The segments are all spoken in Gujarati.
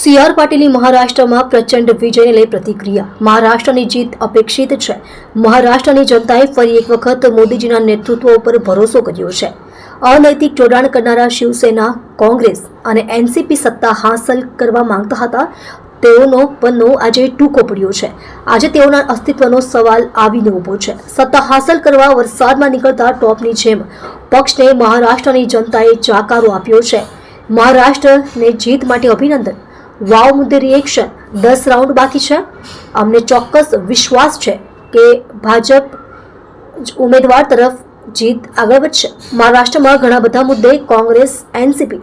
સી.આર. પાટીલની મહારાષ્ટ્રમાં પ્રચંડ વિજયને લઈ પ્રતિક્રિયા. મહારાષ્ટ્રની જીત અપેક્ષિત છે. મહારાષ્ટ્રની જનતાએ ફરી એક વખત મોદીજીના નેતૃત્વ ઉપર ભરોસો કર્યો છે. અનૈતિક જોડાણ કરનારા શિવસેના, કોંગ્રેસ અને એનસીપી સત્તા હાંસલ કરવા માંગતા હતા. તેઓનો પન્નો આજે ટૂંકો પડ્યો છે. આજે તેઓના અસ્તિત્વનો સવાલ આવીને ઊભો છે. સત્તા હાંસલ કરવા વરસાદમાં નીકળતા ટોપની જેમ પક્ષને મહારાષ્ટ્રની જનતાએ જાકારો આપ્યો છે. મહારાષ્ટ્રને જીત માટે અભિનંદન. વાવ મુદ્દે રિએક્શન. 10 રાઉન્ડ બાકી છે. અમને ચોક્કસ વિશ્વાસ છે કે ભાજપ ઉમેદવાર તરફ જીત આગળ વધશે. મહારાષ્ટ્રમાં ઘણા બધા મુદ્દે કોંગ્રેસ, એનસીપી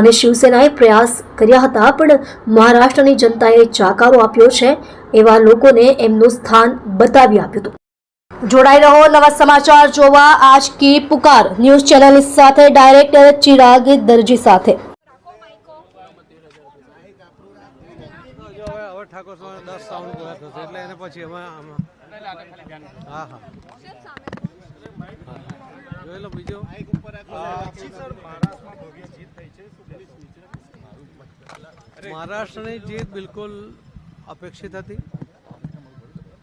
અને શિવસેનાએ પ્રયાસ કર્યા હતા, પણ મહારાષ્ટ્રની જનતાએ જાકારો આપ્યો છે. એવા લોકોને એમનું સ્થાન બતાવી આપ્યું હતું. જોડાઈ રહો નવા સમાચાર જોવા આજ કી પુકાર ન્યૂઝ ચેનલની સાથે. ડાયરેક્ટર ચિરાગ દરજી સાથે. ઠાકોર 10 રાઉન્ડ પૂરા થશે એટલે એને પછી હા જોઈ લો બીજો. મહારાષ્ટ્રની જીત બિલકુલ અપેક્ષિત હતી.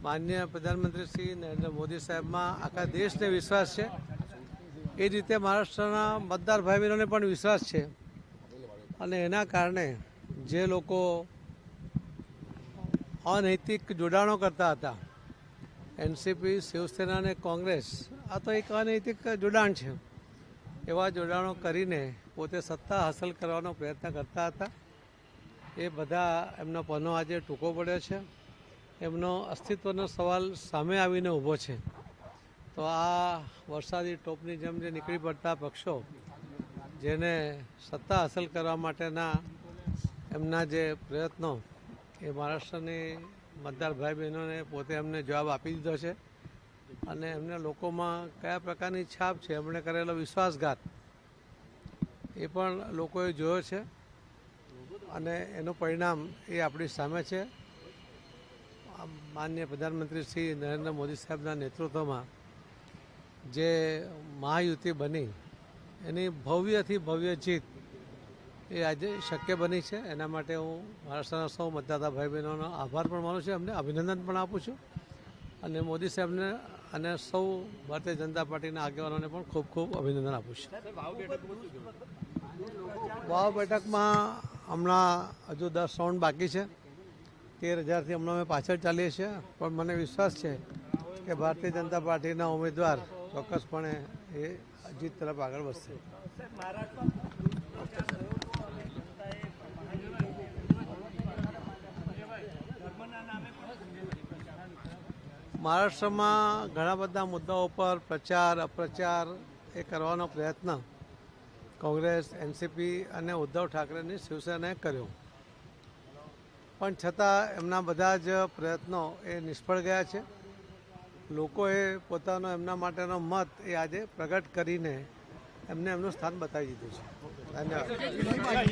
માનનીય પ્રધાનમંત્રી શ્રી નરેન્દ્ર મોદી સાહેબમાં આખા દેશને વિશ્વાસ છે. એ રીતે મહારાષ્ટ્રના મતદાર ભાઈ બહેનોને પણ વિશ્વાસ છે. અને એના કારણે જે લોકો અનૈતિક જોડાણો કરતા હતા, એનસીપી, શિવસેના અને કોંગ્રેસ, આ તો એક અનૈતિક જોડાણ છે. એવા જોડાણો કરીને પોતે સત્તા હાંસલ કરવાનો પ્રયત્ન કરતા હતા. એ બધા એમનો પન્નો આજે ટૂંકો પડ્યો છે. એમનો અસ્તિત્વનો સવાલ સામે આવીને ઊભો છે. તો આ વરસાદી ટોપની જેમ જે નીકળી પડતા પક્ષો, જેને સત્તા હાંસલ કરવા માટેના એમના જે પ્રયત્નો, એ મહારાષ્ટ્રની મતદાર ભાઈ બહેનોને પોતે એમને જવાબ આપી દીધો છે. અને એમને લોકોમાં કયા પ્રકારની છાપ છે, એમણે કરેલો વિશ્વાસઘાત, એ પણ લોકોએ જોયો છે. અને એનું પરિણામ એ આપણી સામે છે. માનનીય પ્રધાનમંત્રી શ્રી નરેન્દ્ર મોદી સાહેબના નેતૃત્વમાં જે મહાયુતિ બની, એની ભવ્યથી ભવ્ય જીત એ આજે શક્ય બની છે. એના માટે હું મહારાષ્ટ્રના સૌ મતદાતા ભાઈ બહેનોનો આભાર પણ માનું છું, એમને અભિનંદન પણ આપું છું. અને મોદી સાહેબને અને સૌ ભારતીય જનતા પાર્ટીના આગેવાનોને પણ ખૂબ ખૂબ અભિનંદન આપું છું. વાવ બેઠકમાં હમણાં હજુ 10 રાઉન્ડ બાકી છે. 13,000થી હમણાં અમે પાછળ ચાલીએ છીએ, પણ મને વિશ્વાસ છે કે ભારતીય જનતા પાર્ટીના ઉમેદવાર ચોક્કસપણે એ જીત તરફ આગળ વધશે. મહારાષ્ટ્રમાં ઘણા બધા મુદ્દાઓ પર પ્રચાર અપ્રચાર એ કરવાનો પ્રયત્ન કોંગ્રેસ, એનસીપી અને ઉદ્ધવ ઠાકરેની શિવસેનાએ કર્યો. પણ છતાં એમના બધા જ પ્રયત્નો એ નિષ્ફળ ગયા છે. લોકોએ પોતાનો એમના માટેનો મત એ આજે પ્રગટ કરીને એમને એમનું સ્થાન બતાવી દીધું છે. ધન્યવાદ.